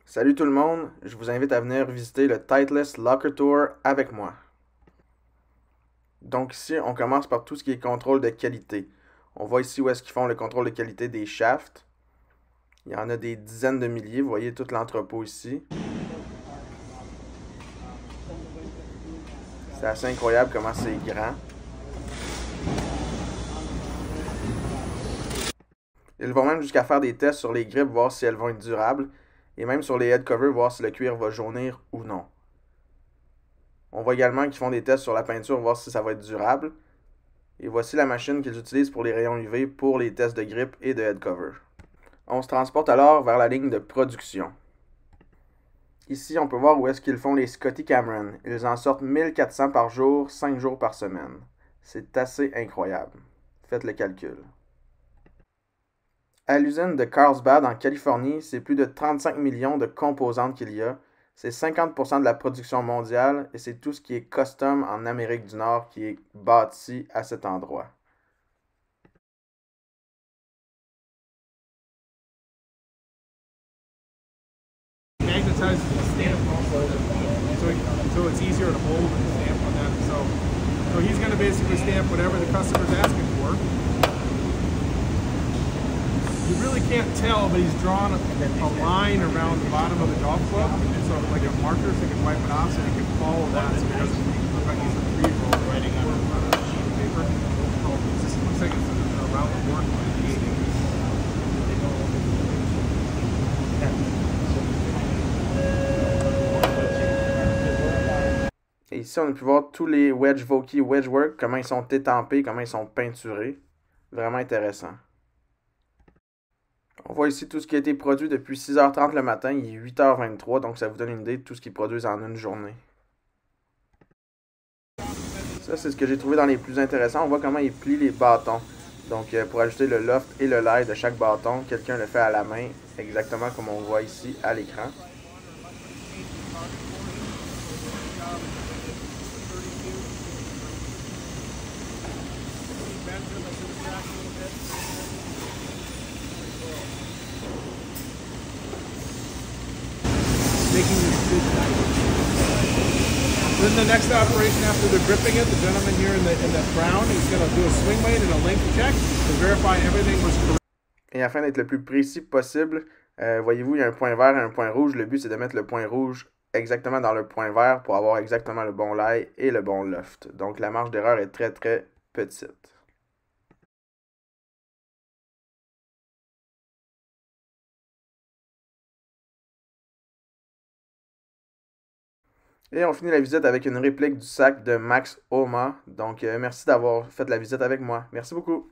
Salut tout le monde, je vous invite à venir visiter le Titleist Locker Tour avec moi. Donc ici, on commence par tout ce qui est contrôle de qualité. On voit ici où est-ce qu'ils font le contrôle de qualité des shafts. Il y en a des dizaines de milliers, vous voyez tout l'entrepôt ici. C'est assez incroyable comment c'est grand. Ils vont même jusqu'à faire des tests sur les grippes, voir si elles vont être durables, et même sur les head covers, voir si le cuir va jaunir ou non. On voit également qu'ils font des tests sur la peinture, voir si ça va être durable. Et voici la machine qu'ils utilisent pour les rayons UV pour les tests de grippe et de head cover. On se transporte alors vers la ligne de production. Ici, on peut voir où est-ce qu'ils font les Scotty Cameron. Ils en sortent 1400 par jour, 5 jours par semaine. C'est assez incroyable. Faites le calcul. À l'usine de Carlsbad en Californie, c'est plus de 35 millions de composantes qu'il y a. C'est 50% de la production mondiale et c'est tout ce qui est custom en Amérique du Nord qui est bâti à cet endroit. Magnetizes the stamp, so it's easier to hold and stamp on that. So he's going to basically stamp whatever the customer's asking for. You really can't tell, but he's drawn a line around the bottom of the golf club, so like a marker, so he can wipe it off, so he can follow that, so he doesn't look like he's a free roll writing on a sheet of paper. It just looks like it's around the board. Et ici, on a pu voir tous les wedge Vokey wedge work, comment ils sont étampés, comment ils sont peinturés. Vraiment intéressant. On voit ici tout ce qui a été produit depuis 6h30 le matin, il est 8h23, donc ça vous donne une idée de tout ce qu'ils produisent en une journée. Ça, c'est ce que j'ai trouvé dans les plus intéressants. On voit comment ils plient les bâtons. Donc, pour ajouter le loft et le lie de chaque bâton, quelqu'un le fait à la main, exactement comme on voit ici à l'écran. Making this good. Then the next operation after they're gripping it, the gentleman here in the brown, he's going to do a swing weight and a length check to verify everything was correct. Et afin d'être le plus précis possible, voyez-vous, il y a un point vert et un point rouge. Le but, c'est de mettre le point rouge exactement dans le point vert pour avoir exactement le bon lie et le bon loft. Donc, la marge d'erreur est très, très petite. Et on finit la visite avec une réplique du sac de Max Homa. Donc, merci d'avoir fait la visite avec moi. Merci beaucoup.